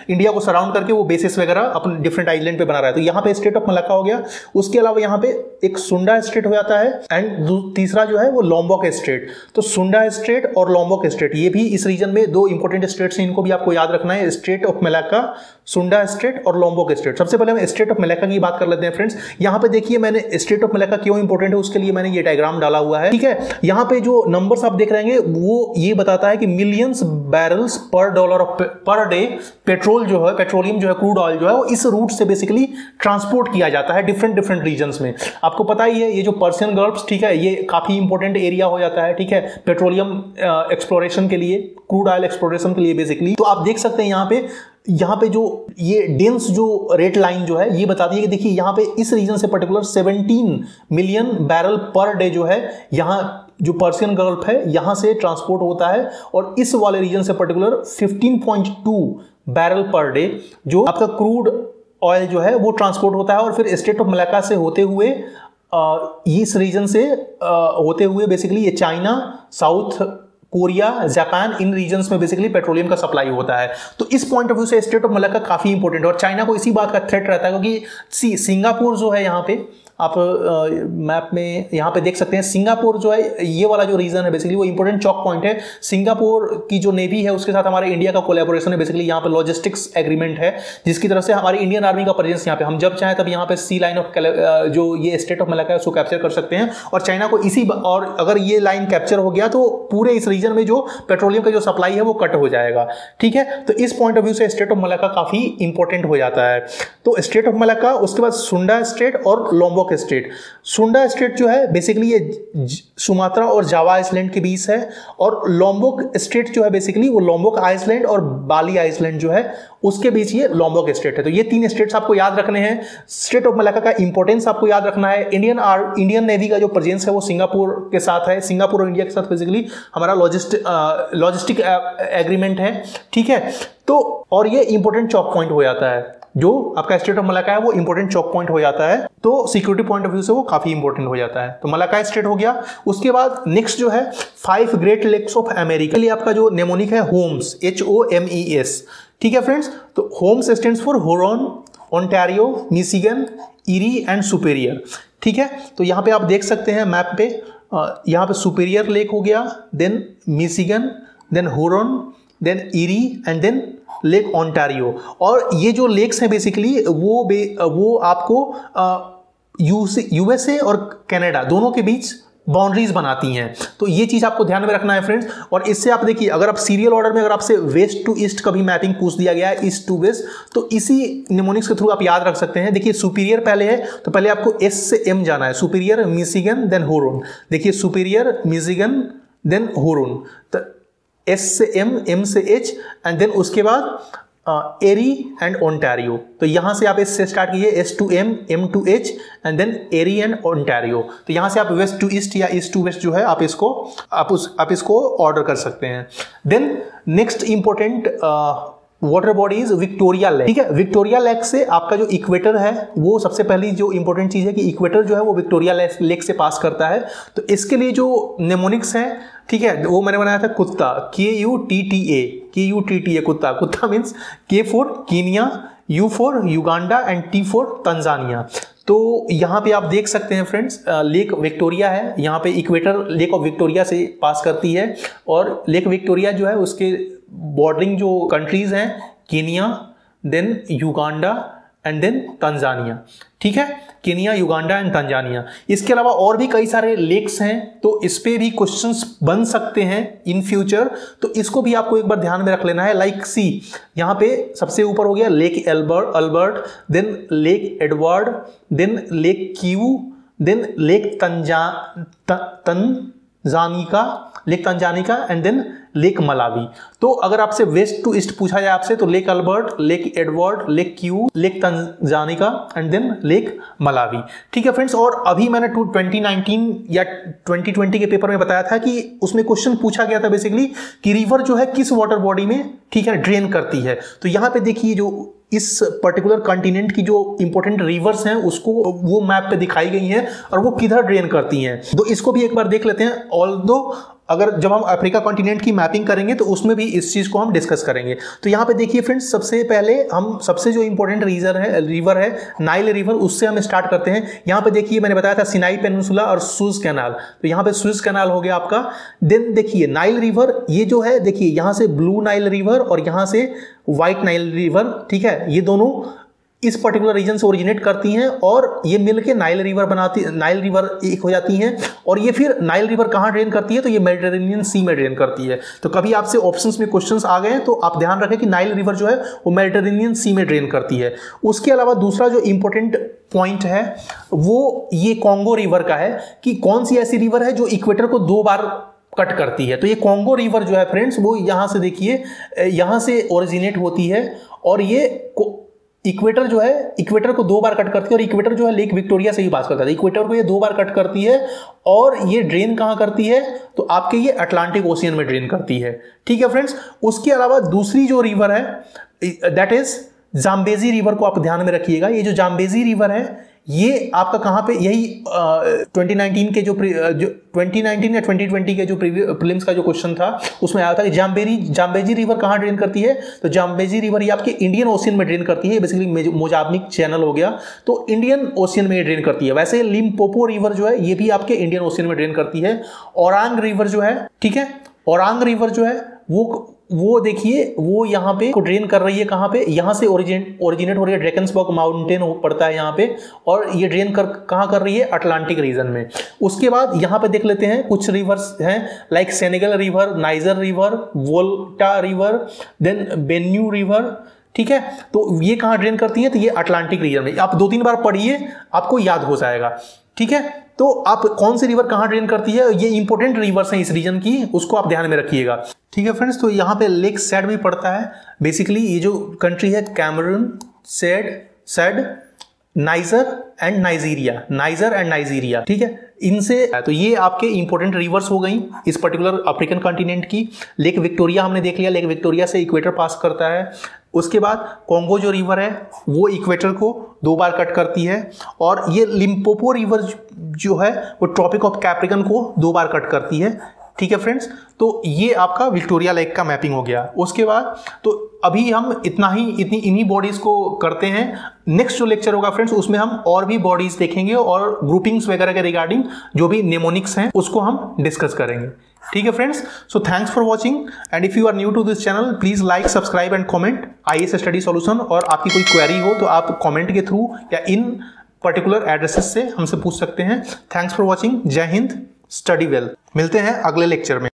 Speaker 1: इंडिया को सराउंड करके वो बेसिस वगैरह अपने डिफरेंट आइलैंड पे बना रहा है। तो यहाँ पे स्टेट ऑफ मलाक्का हो गया, उसके अलावा यहाँ पे एक सुंडा स्टेट हो जाता है, एंड तीसरा जो है वो लॉम्बॉक स्टेट। तो सुंडा स्टेट और लॉम्बॉक स्टेट, ये भी इस रीजन में दो इंपॉर्टेंट स्टेट्स हैं, इनको भी आपको याद रखना है, स्टेट ऑफ मलाक्का, सुंडा स्टेट और लॉम्बॉक स्टेट। सबसे पहले हम स्टेट ऑफ मलाक्का की बात कर लेते हैं फ्रेंड्स। यहाँ पे देखिए मैंने स्टेट ऑफ मलाक्का क्यों इंपॉर्टेंट है उसके लिए मैंने ये डायग्राम डाला हुआ है, ठीक है। यहाँ पे जो नंबर्स आप देख रहे हैं वो ये बताता है कि मिलियंस बैरल्स पर dollar of per day petrol जो है, पेट्रोलियम जो है, क्रूड ऑयल जो है, वो इस रूट से बेसिकली ट्रांसपोर्ट किया जाता है डिफरेंट रीजन्स में। आपको पता ही है ये जो पर्शियन गल्फ, ठीक है, ये काफी इंपॉर्टेंट एरिया हो जाता है, ठीक है, पेट्रोलियम एक्सप्लोरेशन के लिए, क्रूड ऑयल एक्सप्लोरेशन के लिए बेसिकली। तो आप देख सकते हैं यहाँ पे जो ये डेंस जो रेड लाइन जो है ये बताती है कि देखिए यहाँ पे इस रीजन से particular 17 million barrel per day जो है यहाँ जो पर्शियन गल्फ है यहाँ से ट्रांसपोर्ट होता है, और इस वाले रीजन से पर्टिकुलर 15.2 बैरल पर डे जो आपका क्रूड ऑयल जो है वो ट्रांसपोर्ट होता है। और फिर स्टेट ऑफ मलाक्का से होते हुए इस रीजन से होते हुए बेसिकली ये चाइना, साउथ कोरिया, जापान, इन रीजन्स में बेसिकली पेट्रोलियम का सप्लाई होता है। तो इस पॉइंट ऑफ व्यू से स्टेट ऑफ मलाक्का काफी इंपॉर्टेंट है, और चाइना को इसी बात का थ्रेट रहता है क्योंकि सिंगापुर जो है यहाँ पे आप मैप में यहाँ पे देख सकते हैं, सिंगापुर जो है ये वाला जो रीजन है बेसिकली वो इंपॉर्टेंट चौक पॉइंट है। सिंगापुर की जो नेवी है उसके साथ हमारे इंडिया का कोलैबोरेशन है, बेसिकली यहाँ पे लॉजिस्टिक्स एग्रीमेंट है, जिसकी तरफ से हमारी इंडियन आर्मी का प्रेजेंस यहाँ पे हम जब चाहें तब यहाँ पे सी लाइन ऑफ जो ये स्टेट ऑफ मलाक्का है उसको कैप्चर कर सकते हैं, और चाइना को और अगर ये लाइन कैप्चर हो गया तो पूरे इस रीजन में जो पेट्रोलियम का जो सप्लाई है वो कट हो जाएगा, ठीक है। तो इस पॉइंट ऑफ व्यू से स्टेट ऑफ मलाक्का काफी इंपॉर्टेंट हो जाता है। तो स्टेट ऑफ मलाक्का, उसके बाद सुंडा स्टेट और लॉम्बॉक स्टेट। सुंडा स्टेट जो है बेसिकली ये सुमात्रा और जावा आइसलैंड के बीच है, और लॉम्बॉक स्टेट जो है बेसिकली वो लॉम्बॉक आइसलैंड और बाली आइसलैंड जो है उसके बीच ये लॉम्बॉक स्टेट है। तो ये तीन स्टेट्स आपको याद रखने हैं। स्टेट ऑफ मलाक्का का इंपॉर्टेंस आपको याद रखना है। इंडियन नेवी का जो प्रेजेंस है वो सिंगापुर के साथ है, सिंगापुर और इंडिया के साथ बेसिकली हमारा लॉजिस्टिक एग्रीमेंट है, ठीक है। तो और ये इंपॉर्टेंट चौक पॉइंट हो जाता है, जो आपका स्टेट ऑफ मलाक्का है वो इंपॉर्टेंट चौक पॉइंट हो जाता है, तो सिक्योरिटी पॉइंट ऑफ व्यू से वो काफी इंपॉर्टेंट हो जाता है। तो मलाक्का स्टेट हो गया। उसके बाद नेक्स्ट जो है 5 ग्रेट लेक्स ऑफ अमेरिका के लिए आपका जो नेमोनिक है होम्स, HOMES, ठीक है फ्रेंड्स। तो homes stands for Huron, Ontario, Michigan, Erie and Superior, ठीक है। तो यहाँ पे आप देख सकते हैं मैप पे, यहाँ पे सुपेरियर लेक हो गया, then Michigan, then Huron, then Erie and then lake Ontario. और ये जो लेक्स हैं बेसिकली वो आपको यूएसए और कनाडा दोनों के बीच बाउंड्रीज बनाती हैं। तो ये चीज आपको ध्यान में रखना है फ्रेंड्स। और इससे आप देखिए, अगर आप सीरियल ऑर्डर में अगर आपसे वेस्ट टू ईस्ट कभी मैपिंग पूछ दिया गया है, ईस्ट टू वेस्ट, तो इसी निमोनिक्स के थ्रू आप याद रख सकते हैं। देखिए सुपीरियर पहले है, तो पहले आपको एस से एम जाना है, सुपीरियर, मिशिगन, देन हुरॉन। देखिए सुपीरियर, मिशिगन, देन हुरॉन, तो एस से एम, एम से एच, एंड देन उसके बाद एरी एंड ओंटारियो। तो यहां से आप एस से स्टार्ट कीजिए, S to M, M to H, and then Erie and Ontario. तो यहां से आप वेस्ट टू ईस्ट या ईस्ट टू वेस्ट जो है आप इसको ऑर्डर कर सकते हैं। Then next important water body is Victoria lake, ठीक है। विक्टोरिया लेक से आपका जो इक्वेटर है वो सबसे पहली जो इंपॉर्टेंट चीज है कि इक्वेटर जो है वो विक्टोरिया लेक से पास करता है। तो इसके लिए जो नेमोनिक्स है, ठीक है, वो मैंने बनाया था कुत्ता, KUTTA, कुत्ता means K for Kenya, U for Uganda and T for Tanzania. तो यहाँ पे आप देख सकते हैं फ्रेंड्स, लेक विक्टोरिया है, यहाँ पे इक्वेटर लेक ऑफ विक्टोरिया से पास करती है, और लेक विक्टोरिया जो है उसके बॉर्डरिंग जो कंट्रीज हैं Kenya, then Uganda and then Tanzania, ठीक है, केनिया, युगांडा एंड तंजानिया। इसके अलावा और भी कई सारे लेक्स हैं, तो इस पे भी क्वेश्चंस बन सकते हैं इन फ्यूचर, तो इसको भी आपको एक बार ध्यान में रख लेना है। लाइक सी, यहाँ पे सबसे ऊपर हो गया Lake Albert, then Lake Edward, then Lake Kivu, then Lake Tanganyika and then Lake Malawi. तो अगर आपसे वेस्ट टू ईस्ट पूछा जाए आपसे, तो Lake Albert, Lake Edward, Lake Kivu, Lake Tanganyika and then Lake Malawi, ठीक है फ्रेंड्स। और अभी मैंने 2019 या 2020 के पेपर में बताया था कि उसमें क्वेश्चन पूछा गया था बेसिकली कि रिवर जो है किस वाटर बॉडी में, ठीक है, ड्रेन करती है। तो यहाँ पे देखिए जो इस पर्टिकुलर कॉन्टिनेंट की जो इंपॉर्टेंट रिवर्स हैं उसको वो मैप पे दिखाई गई हैं और वो किधर ड्रेन करती हैं। तो इसको भी एक बार देख लेते हैं। ऑल्दो अगर जब हम अफ्रीका कॉन्टिनेंट की मैपिंग करेंगे तो उसमें भी इस चीज़ को हम डिस्कस करेंगे। तो यहाँ पे देखिए फ्रेंड्स, सबसे पहले हम सबसे जो इंपॉर्टेंट रिवर है नाइल रिवर, उससे हम स्टार्ट करते हैं। यहाँ पे देखिए मैंने बताया था सिनाई पेनिनसुला और सुएज कैनाल, तो यहाँ पे सुएज कैनाल हो गया आपका। देन देखिए नाइल रिवर, ये जो है देखिए यहाँ से ब्लू नाइल रिवर और यहाँ से व्हाइट नाइल रिवर, ठीक है, ये दोनों इस पर्टिकुलर रीजन से ओरिजिनेट करती हैं और ये मिलके नाइल रिवर एक हो जाती हैं। और ये फिर नाइल रिवर कहाँ ड्रेन करती है, तो ये मेडिटेरेनियन सी में ड्रेन करती है। तो कभी आपसे ऑप्शंस में क्वेश्चंस आ गए तो आप ध्यान रखें कि नाइल रिवर जो है वो मेडिटेरेनियन सी में ड्रेन करती है। उसके अलावा दूसरा जो इंपॉर्टेंट पॉइंट है वो ये कॉन्गो रिवर का है कि कौन सी ऐसी रिवर है जो इक्वेटर को 2 बार कट करती है। तो ये कॉन्गो रिवर जो है फ्रेंड्स, वो यहाँ से देखिए यहाँ से ओरिजिनेट होती है और ये इक्वेटर जो है इक्वेटर को 2 बार कट करती है और इक्वेटर जो है लेक विक्टोरिया से ही पास करता है। इक्वेटर को ये 2 बार कट करती है और ये ड्रेन कहाँ करती है, तो आपके ये अटलांटिक ओशियन में ड्रेन करती है। ठीक है फ्रेंड्स, उसके अलावा दूसरी जो रिवर है दैट इज जाम्बेजी रिवर को आप ध्यान में रखिएगा। ये जो जाम्बेजी रिवर है ये आपका कहाँ पे, यही 2019 के जो 2019 या 2020 के जो प्रीलिम्स का जो क्वेश्चन था उसमें आया था कि जाम्बेजी रिवर कहाँ ड्रेन करती है। तो जाम्बेजी रिवर ये आपके इंडियन ओशियन में ड्रेन करती है, बेसिकली मोजाम्बिक चैनल हो गया, तो इंडियन ओशियन में ड्रेन करती है। वैसे लिम्पोपो रिवर जो है ये भी आपके इंडियन ओशियन में ड्रेन करती है। ओरांग रिवर जो है, ठीक है, ओरांग रिवर जो है वो देखिए वो यहाँ पे को ड्रेन कर रही है, कहाँ पे, यहाँ से ओरिजिनेट हो रही है, ड्रैकन्सबर्ग माउंटेन पड़ता है यहाँ पे, और ये ड्रेन कहाँ कर रही है, अटलांटिक रीजन में। उसके बाद यहाँ पे देख लेते हैं कुछ रिवर्स हैं like Senegal river, Niger river, Volta river, then Benue river, ठीक है। तो ये कहाँ ड्रेन करती है, तो ये अटलांटिक रीजन में। आप 2-3 बार पढ़िए आपको याद हो जाएगा, ठीक है। तो आप कौन सी रिवर कहाँ ड्रेन करती है, ये इंपॉर्टेंट रिवर्स हैं इस रीजन की, उसको आप ध्यान में रखिएगा, ठीक है फ्रेंड्स। तो यहाँ पे लेक सैड भी पड़ता है। बेसिकली ये जो कंट्री है Cameroon, Chad, Niger and Nigeria, ठीक है, इनसे तो ये आपके इंपॉर्टेंट रिवर्स हो गई इस पर्टिकुलर अफ्रीकन कॉन्टिनेंट की। लेक विक्टोरिया हमने देख लिया, लेक विक्टोरिया से इक्वेटर पास करता है। उसके बाद कॉन्गो जो रिवर है वो इक्वेटर को 2 बार कट करती है और ये लिम्पोपो रिवर जो है वो ट्रॉपिक ऑफ कैप्रिकन को 2 बार कट करती है, ठीक है फ्रेंड्स। तो ये आपका विक्टोरिया लेक का मैपिंग हो गया। उसके बाद तो अभी हम इन्हीं बॉडीज को करते हैं। नेक्स्ट जो लेक्चर होगा फ्रेंड्स उसमें हम और भी बॉडीज देखेंगे और ग्रुपिंग्स वगैरह के रिगार्डिंग जो भी नेमोनिक्स हैं उसको हम डिस्कस करेंगे, ठीक है friends. So thanks for watching and if you are new to this channel please like, subscribe and comment IAS study solution. और आपकी कोई क्वेरी हो तो आप कमेंट के थ्रू या इन पर्टिकुलर एड्रेसेस से हमसे पूछ सकते हैं। Thanks for watching. जय हिंद, स्टडी वेल। मिलते हैं अगले लेक्चर में।